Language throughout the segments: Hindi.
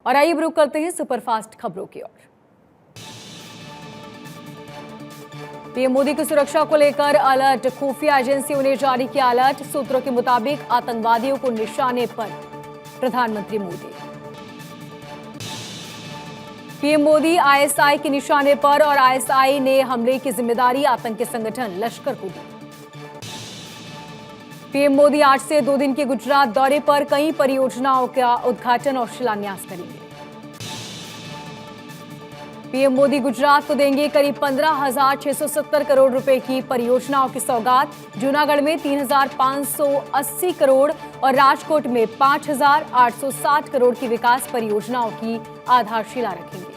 और आइए रुक करते हैं सुपरफास्ट खबरों की ओर। पीएम मोदी की सुरक्षा को लेकर अलर्ट, खुफिया एजेंसियों ने जारी किया अलर्ट। सूत्रों के मुताबिक आतंकवादियों को निशाने पर प्रधानमंत्री मोदी। पीएम मोदी आईएसआई के निशाने पर और आईएसआई ने हमले की जिम्मेदारी आतंकी संगठन लश्कर को दी। पीएम मोदी आज से 2 दिन के गुजरात दौरे पर कई परियोजनाओं का उद्घाटन और शिलान्यास करेंगे। पीएम मोदी गुजरात को देंगे करीब 15,670 करोड़ रुपए की परियोजनाओं की सौगात। जूनागढ़ में 3,580 करोड़ और राजकोट में 5,860 करोड़ की विकास परियोजनाओं की आधारशिला रखेंगे।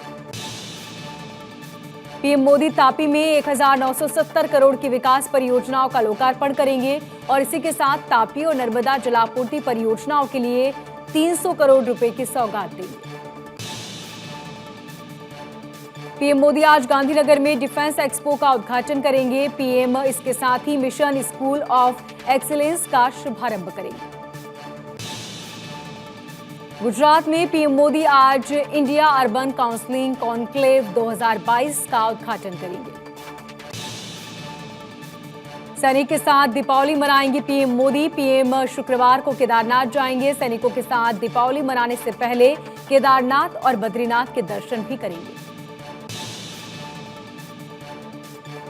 पीएम मोदी तापी में 1,970 करोड़ की विकास परियोजनाओं का लोकार्पण करेंगे और इसी के साथ तापी और नर्मदा जलापूर्ति परियोजनाओं के लिए 300 करोड़ रुपए की सौगात देंगे। पीएम मोदी आज गांधीनगर में डिफेंस एक्सपो का उद्घाटन करेंगे। पीएम इसके साथ ही मिशन स्कूल ऑफ एक्सीलेंस का शुभारंभ करेंगे। गुजरात में पीएम मोदी आज इंडिया अर्बन काउंसलिंग कॉन्क्लेव 2022 का उद्घाटन करेंगे। सैनिक के साथ दीपावली मनाएंगे पीएम मोदी। पीएम शुक्रवार को केदारनाथ जाएंगे। सैनिकों के साथ दीपावली मनाने से पहले केदारनाथ और बद्रीनाथ के दर्शन भी करेंगे।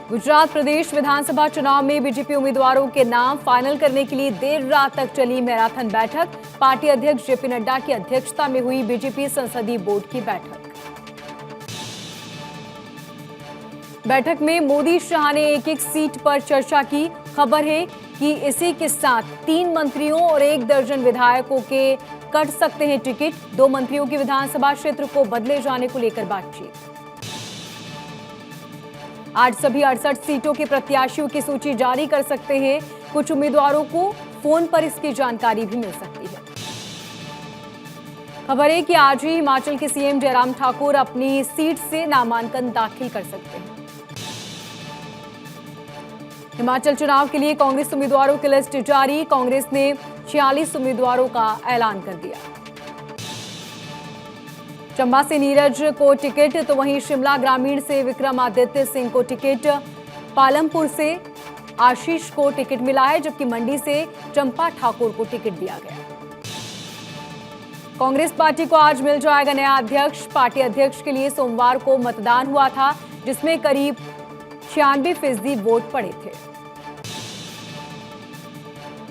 गुजरात प्रदेश विधानसभा चुनाव में बीजेपी उम्मीदवारों के नाम फाइनल करने के लिए देर रात तक चली मैराथन बैठक। पार्टी अध्यक्ष जेपी नड्डा की अध्यक्षता में हुई बीजेपी संसदीय बोर्ड की बैठक में मोदी शाह ने एक सीट पर चर्चा की। खबर है कि इसी के साथ 3 मंत्रियों और 1 दर्जन विधायकों के कट सकते हैं टिकट। 2 मंत्रियों की विधानसभा क्षेत्र को बदले जाने को लेकर बातचीत। आज सभी 68 सीटों के प्रत्याशियों की सूची जारी कर सकते हैं। कुछ उम्मीदवारों को फोन पर इसकी जानकारी भी मिल सकती है। खबर है कि आज ही हिमाचल के सीएम जयराम ठाकुर अपनी सीट से नामांकन दाखिल कर सकते हैं। हिमाचल चुनाव के लिए कांग्रेस उम्मीदवारों की लिस्ट जारी। कांग्रेस ने 46 उम्मीदवारों का ऐलान कर दिया। चंबा से नीरज को टिकट तो वहीं शिमला ग्रामीण से विक्रमादित्य सिंह को टिकट। पालमपुर से आशीष को टिकट मिला है जबकि मंडी से चंपा ठाकुर को टिकट दिया गया। कांग्रेस पार्टी को आज मिल जाएगा नया अध्यक्ष। पार्टी अध्यक्ष के लिए सोमवार को मतदान हुआ था जिसमें करीब 96% वोट पड़े थे।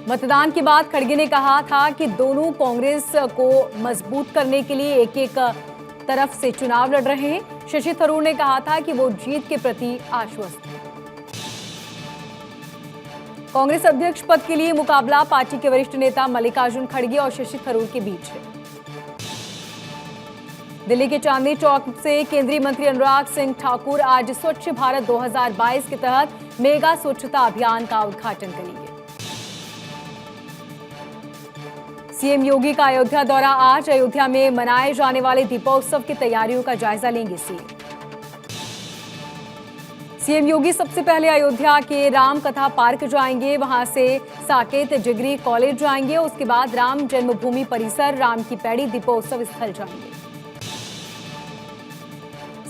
मतदान के बाद खड़गे ने कहा था कि दोनों कांग्रेस को मजबूत करने के लिए एक तरफ से चुनाव लड़ रहे हैं। शशि थरूर ने कहा था कि वो जीत के प्रति आश्वस्त हैं। कांग्रेस अध्यक्ष पद के लिए मुकाबला पार्टी के वरिष्ठ नेता मल्लिकार्जुन खड़गे और शशि थरूर के बीच है। दिल्ली के चांदनी चौक से केंद्रीय मंत्री अनुराग सिंह ठाकुर आज स्वच्छ भारत 2022 के तहत मेगा स्वच्छता अभियान का उद्घाटन करेंगे। सीएम योगी का अयोध्या दौरा आज। अयोध्या में मनाए जाने वाले दीपोत्सव की तैयारियों का जायजा लेंगे सीएम योगी सबसे पहले अयोध्या के राम कथा पार्क जाएंगे। वहां से साकेत डिग्री कॉलेज जाएंगे। उसके बाद राम जन्मभूमि परिसर, राम की पैड़ी दीपोत्सव स्थल जाएंगे।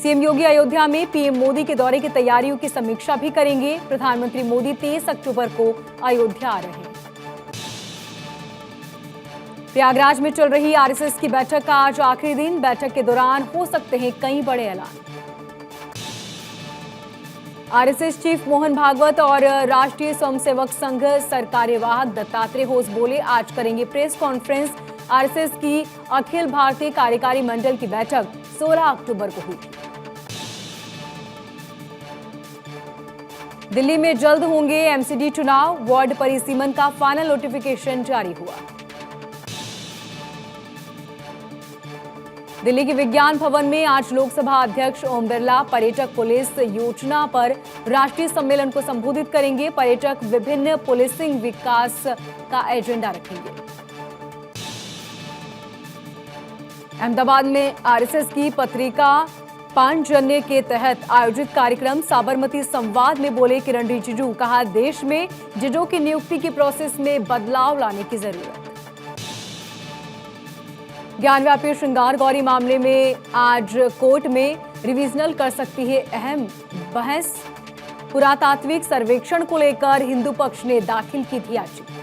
सीएम योगी अयोध्या में पीएम मोदी के दौरे की तैयारियों की समीक्षा भी करेंगे। प्रधानमंत्री मोदी 23 अक्टूबर को अयोध्या आ रहे हैं। प्रयागराज में चल रही आरएसएस की बैठक का आज आखिरी दिन। बैठक के दौरान हो सकते हैं कई बड़े ऐलान। आरएसएस चीफ मोहन भागवत और राष्ट्रीय स्वयंसेवक संघ सरकार्यवाहक दत्तात्रेय होस बोले आज करेंगे प्रेस कॉन्फ्रेंस। आरएसएस की अखिल भारतीय कार्यकारी मंडल की बैठक 16 अक्टूबर को हुई। दिल्ली में जल्द होंगे एमसीडी चुनाव। वार्ड परिसीमन का फाइनल नोटिफिकेशन जारी हुआ। दिल्ली के विज्ञान भवन में आज लोकसभा अध्यक्ष ओम बिरला पर्यटक पुलिस योजना पर राष्ट्रीय सम्मेलन को संबोधित करेंगे। पर्यटक विभिन्न पुलिसिंग विकास का एजेंडा रखेंगे। अहमदाबाद में आरएसएस की पत्रिका पांचजन्य के तहत आयोजित कार्यक्रम साबरमती संवाद में बोले किरण रिजिजू। कहा देश में जजों की नियुक्ति की प्रोसेस में बदलाव लाने की जरूरत। ज्ञानव्यापी श्रृंगार गौरी मामले में आज कोर्ट में रिविजनल कर सकती है अहम बहस। पुरातात्विक सर्वेक्षण को लेकर हिंदू पक्ष ने दाखिल की थी याचिका।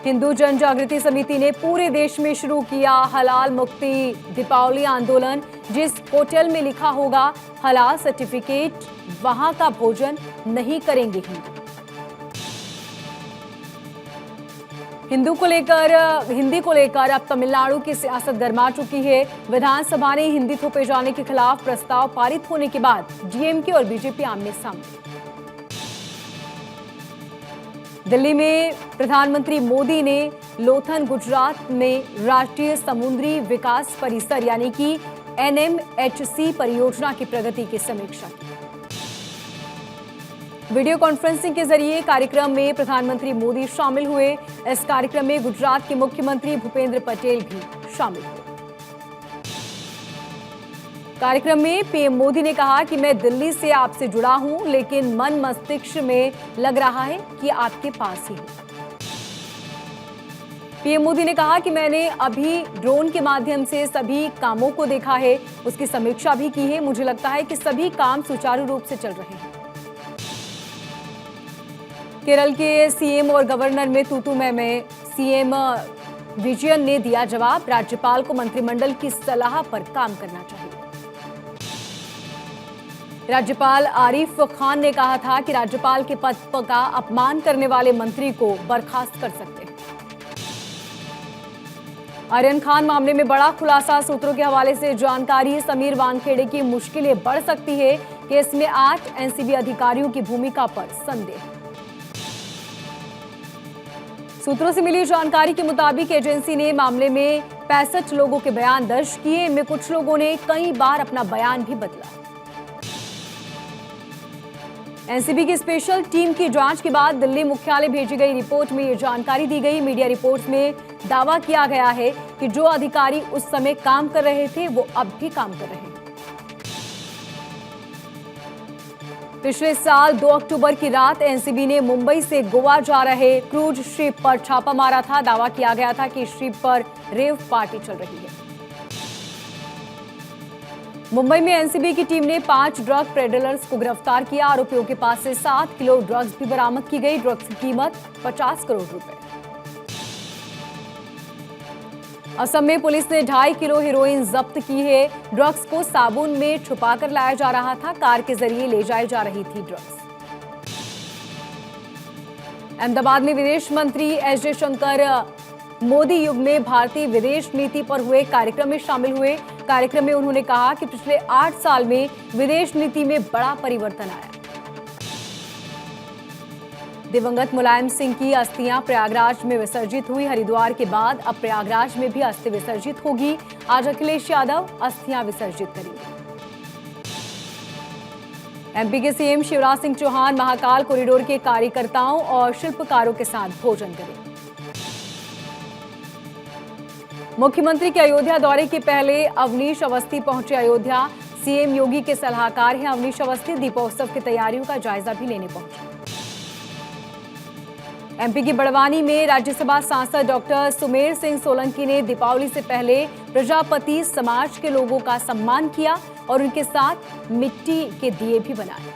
हिंदू जन जागृति समिति ने पूरे देश में शुरू किया हलाल मुक्ति दीपावली आंदोलन। जिस होटल में लिखा होगा हलाल सर्टिफिकेट, वहां का भोजन नहीं करेंगे हिंदू। हिंदी को लेकर अब तमिलनाडु की सियासत गर्मा चुकी है। विधानसभा ने हिंदी थोपे जाने के खिलाफ प्रस्ताव पारित होने के बाद डीएमके और बीजेपी आमने सामने। दिल्ली में प्रधानमंत्री मोदी ने लोथन गुजरात में राष्ट्रीय समुद्री विकास परिसर यानी कि NMHC परियोजना की प्रगति की समीक्षा की। वीडियो कॉन्फ्रेंसिंग के जरिए कार्यक्रम में प्रधानमंत्री मोदी शामिल हुए। इस कार्यक्रम में गुजरात के मुख्यमंत्री भूपेंद्र पटेल भी शामिल हुए। कार्यक्रम में पीएम मोदी ने कहा कि मैं दिल्ली से आपसे जुड़ा हूं, लेकिन मन मस्तिष्क में लग रहा है कि आपके पास ही हूं। पीएम मोदी ने कहा कि मैंने अभी ड्रोन के माध्यम से सभी कामों को देखा है, उसकी समीक्षा भी की है। मुझे लगता है कि सभी काम सुचारू रूप से चल रहे हैं। केरल के सीएम और गवर्नर में तूतू में सीएम विजयन ने दिया जवाब। राज्यपाल को मंत्रिमंडल की सलाह पर काम करना चाहिए। राज्यपाल आरिफ खान ने कहा था कि राज्यपाल के पद का अपमान करने वाले मंत्री को बर्खास्त कर सकते हैं। आर्यन खान मामले में बड़ा खुलासा। सूत्रों के हवाले से जानकारी, समीर वानखेड़े की मुश्किलें बढ़ सकती है। केस में 8 एनसीबी अधिकारियों की भूमिका पर संदेह। सूत्रों से मिली जानकारी के मुताबिक एजेंसी ने मामले में 65 लोगों के बयान दर्ज किए। इनमें कुछ लोगों ने कई बार अपना बयान भी बदला। एनसीबी की स्पेशल टीम की जांच के बाद दिल्ली मुख्यालय भेजी गई रिपोर्ट में यह जानकारी दी गई। मीडिया रिपोर्ट्स में दावा किया गया है कि जो अधिकारी उस समय काम कर रहे थे वो अब भी काम कर रहे हैं। पिछले साल 2 अक्टूबर की रात एनसीबी ने मुंबई से गोवा जा रहे क्रूज शिप पर छापा मारा था। दावा किया गया था कि शिप पर रेव पार्टी चल रही है। मुंबई में एनसीबी की टीम ने 5 ड्रग पेडलर्स को गिरफ्तार किया। आरोपियों के पास से 7 किलो ड्रग्स भी बरामद की गई। ड्रग्स की कीमत 50 करोड़ रुपए। असम में पुलिस ने 2.5 किलो हेरोइन जब्त की है। ड्रग्स को साबुन में छुपाकर लाया जा रहा था। कार के जरिए ले जाई जा रही थी ड्रग्स। अहमदाबाद में विदेश मंत्री एस जयशंकर मोदी युग में भारतीय विदेश नीति पर हुए कार्यक्रम में शामिल हुए। कार्यक्रम में उन्होंने कहा कि पिछले 8 साल में विदेश नीति में बड़ा परिवर्तन आया। दिवंगत मुलायम सिंह की अस्थियां प्रयागराज में विसर्जित हुई। हरिद्वार के बाद अब प्रयागराज में भी अस्थि विसर्जित होगी। आज अखिलेश यादव अस्थियां विसर्जित करेंगे। एमपी के सीएम शिवराज सिंह चौहान महाकाल कॉरिडोर के कार्यकर्ताओं और शिल्पकारों के साथ भोजन करेंगे। मुख्यमंत्री के अयोध्या दौरे के पहले अवनीश अवस्थी पहुंचे अयोध्या। सीएम योगी के सलाहकार हैं अवनीश अवस्थी। दीपोत्सव की तैयारियों का जायजा भी लेने पहुंचे। एमपी की बड़वानी में राज्यसभा सांसद डॉक्टर सुमेर सिंह सोलंकी ने दीपावली से पहले प्रजापति समाज के लोगों का सम्मान किया और उनके साथ मिट्टी के दिए भी बनाए।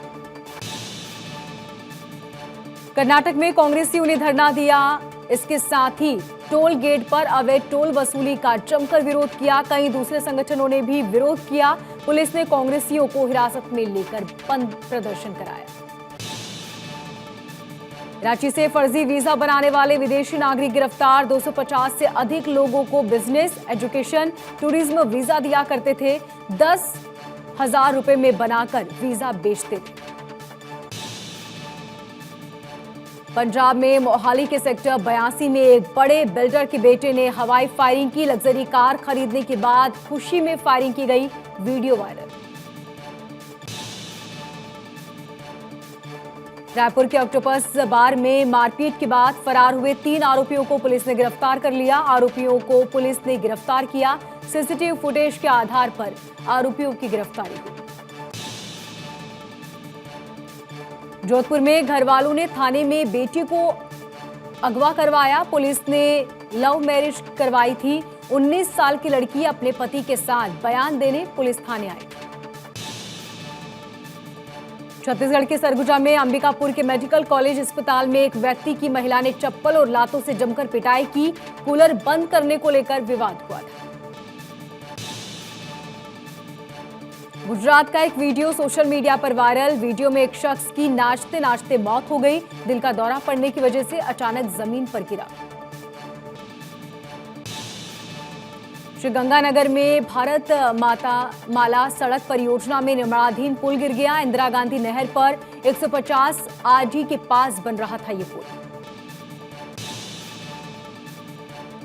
कर्नाटक में कांग्रेसियों ने धरना दिया। इसके साथ ही टोल गेट पर अवैध टोल वसूली का जमकर विरोध किया। कई दूसरे संगठनों ने भी विरोध किया। पुलिस ने कांग्रेसियों को हिरासत में लेकर बंद प्रदर्शन कराया। रांची से फर्जी वीजा बनाने वाले विदेशी नागरिक गिरफ्तार। 250 से अधिक लोगों को बिजनेस, एजुकेशन, टूरिज्म वीजा दिया करते थे। 10,000 रुपए में बनाकर वीजा बेचते थे। पंजाब में मोहाली के सेक्टर 82 में एक बड़े बिल्डर के बेटे ने हवाई फायरिंग की। लग्जरी कार खरीदने के बाद खुशी में फायरिंग की गई, वीडियो वायरल। रायपुर के ऑक्टोपस बार में मारपीट के बाद फरार हुए 3 आरोपियों को पुलिस ने गिरफ्तार कर लिया। आरोपियों को पुलिस ने गिरफ्तार किया। सीसीटीवी फुटेज के आधार पर आरोपियों की गिरफ्तारी हुई। जोधपुर में घर वालों ने थाने में बेटी को अगवा करवाया। पुलिस ने लव मैरिज करवाई थी। 19 साल की लड़की अपने पति के साथ बयान देने पुलिस थाने आई। छत्तीसगढ़ के सरगुजा में अंबिकापुर के मेडिकल कॉलेज अस्पताल में एक व्यक्ति की महिला ने चप्पल और लातों से जमकर पिटाई की। कूलर बंद करने को लेकर विवाद हुआ था। गुजरात का एक वीडियो सोशल मीडिया पर वायरल। वीडियो में एक शख्स की नाचते नाचते मौत हो गई। दिल का दौरा पड़ने की वजह से अचानक जमीन पर गिरा। श्रीगंगानगर में भारत माता माला सड़क परियोजना में निर्माणाधीन पुल गिर गया। इंदिरा गांधी नहर पर 150 आरडी के पास बन रहा था ये पुल।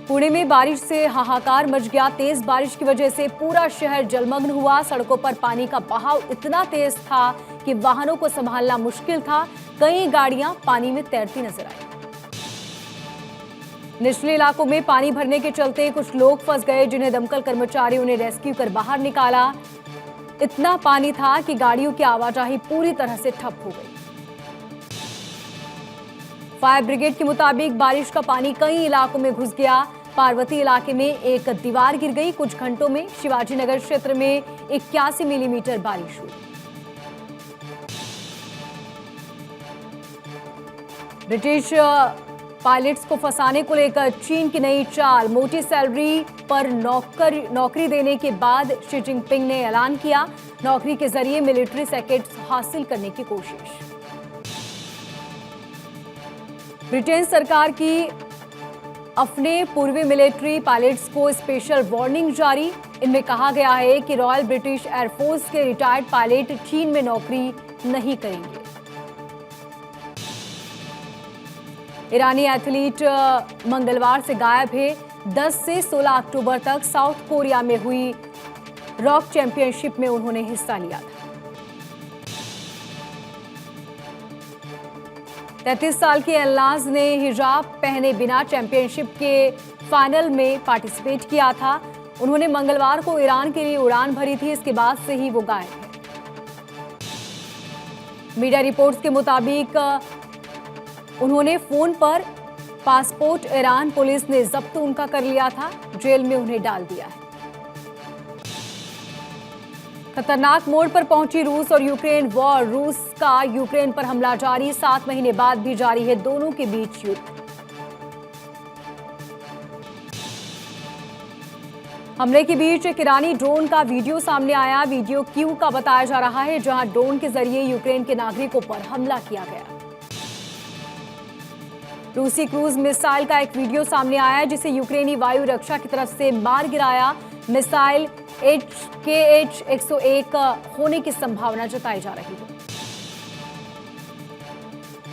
पुणे में बारिश से हाहाकार मच गया। तेज बारिश की वजह से पूरा शहर जलमग्न हुआ। सड़कों पर पानी का बहाव इतना तेज था कि वाहनों को संभालना मुश्किल था। कई गाड़ियां पानी में तैरती नजर आई। निचले इलाकों में पानी भरने के चलते कुछ लोग फंस गए, जिन्हें दमकल कर्मचारियों ने रेस्क्यू कर बाहर निकाला। इतना पानी था कि गाड़ियों की आवाजाही पूरी तरह से ठप हो गई। फायर ब्रिगेड के मुताबिक बारिश का पानी कई इलाकों में घुस गया। पार्वती इलाके में एक दीवार गिर गई। कुछ घंटों में शिवाजी नगर क्षेत्र में 81 मिलीमीटर बारिश हुई। ब्रिटिश पायलट्स को फंसाने को लेकर चीन की नई चाल। मोटी सैलरी पर नौकरी देने के बाद शी जिनपिंग ने ऐलान किया, नौकरी के जरिए मिलिट्री सर्टिफिकेट हासिल करने की कोशिश। ब्रिटेन सरकार की अपने पूर्वी मिलिट्री पायलट्स को स्पेशल वार्निंग जारी। इनमें कहा गया है कि रॉयल ब्रिटिश एयरफोर्स के रिटायर्ड पायलट चीन में नौकरी नहीं करेंगे। ईरानी एथलीट मंगलवार से गायब है। 10 से 16 अक्टूबर तक साउथ कोरिया में हुई रॉक चैंपियनशिप में उन्होंने हिस्सा लिया था। 33 साल की एलनाज ने हिजाब पहने बिना चैंपियनशिप के फाइनल में पार्टिसिपेट किया था। उन्होंने मंगलवार को ईरान के लिए उड़ान भरी थी। इसके बाद से ही वो गायब है। मीडिया रिपोर्ट्स के मुताबिक उन्होंने फोन पर पासपोर्ट ईरान पुलिस ने जब्त उनका कर लिया था। जेल में उन्हें डाल दिया है। खतरनाक मोड़ पर पहुंची रूस और यूक्रेन वॉर। रूस का यूक्रेन पर हमला जारी। 7 महीने बाद भी जारी है दोनों के बीच युद्ध। हमले के बीच एक ईरानी ड्रोन का वीडियो सामने आया। वीडियो क्यू का बताया जा रहा है, जहां ड्रोन के जरिए यूक्रेन के नागरिकों पर हमला किया गया। रूसी क्रूज मिसाइल का एक वीडियो सामने आया, जिसे यूक्रेनी वायु रक्षा की तरफ से मार गिराया। मिसाइल KH-101 होने की संभावना जताई जा रही है।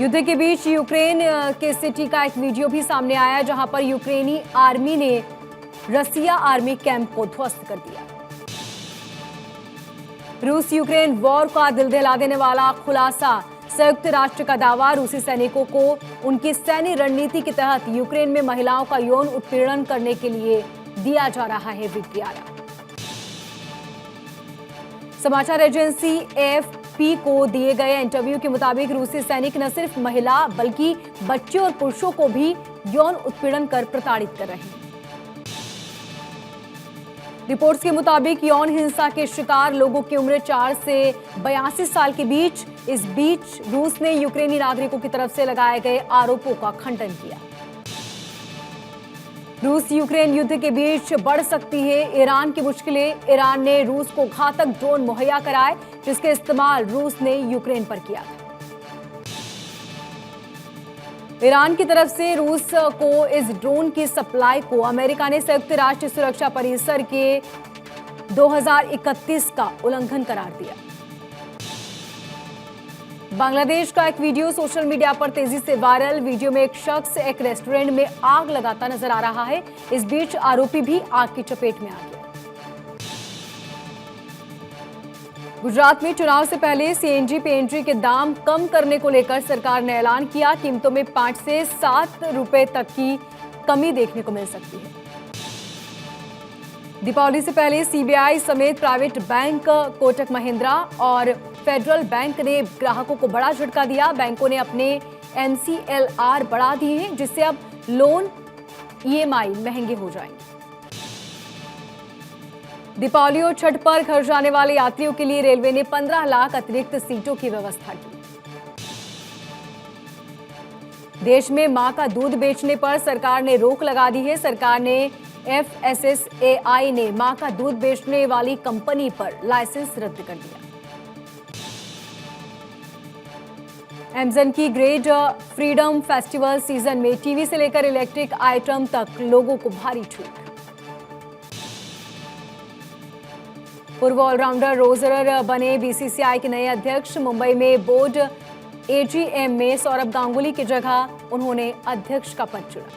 युद्ध के बीच यूक्रेन के सिटी का एक वीडियो भी सामने आया, जहां पर यूक्रेनी आर्मी ने रसिया आर्मी कैंप को ध्वस्त कर दिया। रूस यूक्रेन वॉर का दिल दहला देने वाला खुलासा। संयुक्त राष्ट्र का दावा, रूसी सैनिकों को उनकी सैन्य रणनीति के तहत यूक्रेन में महिलाओं का यौन उत्पीड़न करने के लिए दिया जा रहा है विज्ञापन। समाचार एजेंसी AFP को दिए गए इंटरव्यू के मुताबिक रूसी सैनिक न सिर्फ महिला बल्कि बच्चे और पुरुषों को भी यौन उत्पीड़न कर प्रताड़ित कर रहे हैं। रिपोर्ट्स के मुताबिक यौन हिंसा के शिकार लोगों की उम्र 4 से 82 साल के बीच। इस बीच रूस ने यूक्रेनी नागरिकों की तरफ से लगाए गए आरोपों का खंडन किया। रूस यूक्रेन युद्ध के बीच बढ़ सकती है ईरान की मुश्किलें। ईरान ने रूस को घातक ड्रोन मुहैया कराए, जिसके इस्तेमाल रूस ने यूक्रेन पर किया था। ईरान की तरफ से रूस को इस ड्रोन की सप्लाई को अमेरिका ने संयुक्त राष्ट्र सुरक्षा परिसर के 2031 का उल्लंघन करार दिया। बांग्लादेश का एक वीडियो सोशल मीडिया पर तेजी से वायरल। वीडियो में एक शख्स एक रेस्टोरेंट में आग लगाता नजर आ रहा है। इस बीच आरोपी भी आग की चपेट में आ गया। गुजरात में चुनाव से पहले CNG PNG के दाम कम करने को लेकर सरकार ने ऐलान किया। कीमतों में 5 से 7 रुपए तक की कमी देखने को मिल सकती है। दीपावली से पहले CBI समेत प्राइवेट बैंक कोटक महिंद्रा और फेडरल बैंक ने ग्राहकों को बड़ा झटका दिया। बैंकों ने अपने MCLR बढ़ा दिए हैं, जिससे अब लोन EMI महंगे हो जाएंगे। दीपावली और छठ पर घर जाने वाले यात्रियों के लिए रेलवे ने 15 लाख अतिरिक्त सीटों की व्यवस्था की। देश में मां का दूध बेचने पर सरकार ने रोक लगा दी है। सरकार ने FSSAI ने मां का दूध बेचने वाली कंपनी पर लाइसेंस रद्द कर दिया। Amazon की ग्रेट फ्रीडम फेस्टिवल सीजन में टीवी से लेकर इलेक्ट्रिक आइटम तक लोगों को भारी छूट। पूर्व ऑलराउंडर रोजर बने BCCI के नए अध्यक्ष। मुंबई में बोर्ड AGM में सौरभ गांगुली की जगह उन्होंने अध्यक्ष का पद चुना।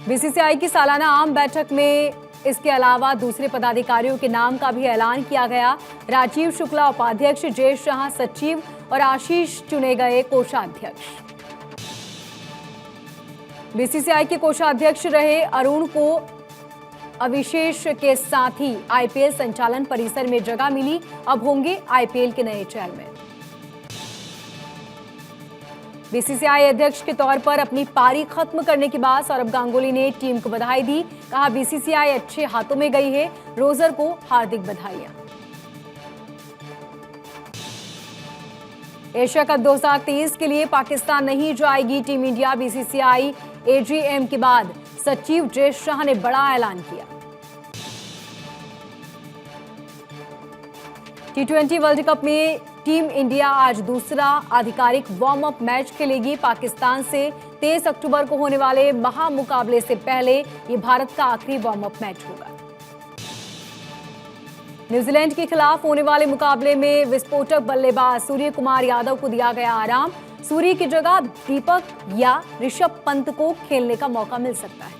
BCCI की सालाना आम बैठक में इसके अलावा दूसरे पदाधिकारियों के नाम का भी ऐलान किया गया। राजीव शुक्ला उपाध्यक्ष, जय शाह सचिव और आशीष चुने गए कोषाध्यक्ष। BCCI के कोषाध्यक्ष रहे अरुण को अविशेष के साथ ही IPL संचालन परिसर में जगह मिली। अब होंगे IPL के नए चेयरमैन। BCCI अध्यक्ष के तौर पर अपनी पारी खत्म करने के बाद सौरभ गांगुली ने टीम को बधाई दी। कहा, BCCI अच्छे हाथों में गई है। रोजर को हार्दिक बधाइयां। एशिया कप 2023 के लिए पाकिस्तान नहीं जाएगी टीम इंडिया। BCCI AGM के बाद सचिव जय शाह ने बड़ा ऐलान किया। T20 वर्ल्ड कप में टीम इंडिया आज दूसरा आधिकारिक वार्म अप मैच खेलेगी। पाकिस्तान से 23 अक्टूबर को होने वाले महामुकाबले से पहले ये भारत का आखिरी वार्म अप मैच होगा। न्यूजीलैंड के खिलाफ होने वाले मुकाबले में विस्फोटक बल्लेबाज सूर्य कुमार यादव को दिया गया आराम। सूर्य की जगह दीपक या ऋषभ पंत को खेलने का मौका मिल सकता है।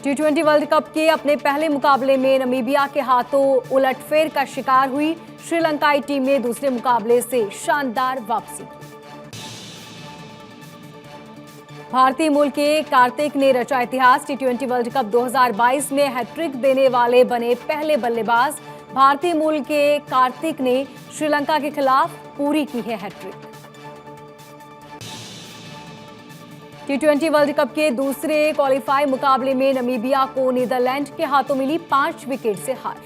T20 वर्ल्ड कप के अपने पहले मुकाबले में नमीबिया के हाथों उलटफेर का शिकार हुई। श्रीलंकाई टीम ने दूसरे मुकाबले से शानदार वापसी की। भारतीय मूल के कार्तिक ने रचा इतिहास। T20 वर्ल्ड कप 2022 में हैट्रिक देने वाले बने पहले बल्लेबाज। भारतीय मूल के कार्तिक ने श्रीलंका के खिलाफ पूरी की है हैट्रिक। T20 वर्ल्ड कप के दूसरे क्वालीफाई मुकाबले में नमीबिया को नीदरलैंड के हाथों मिली 5 विकेट से हार।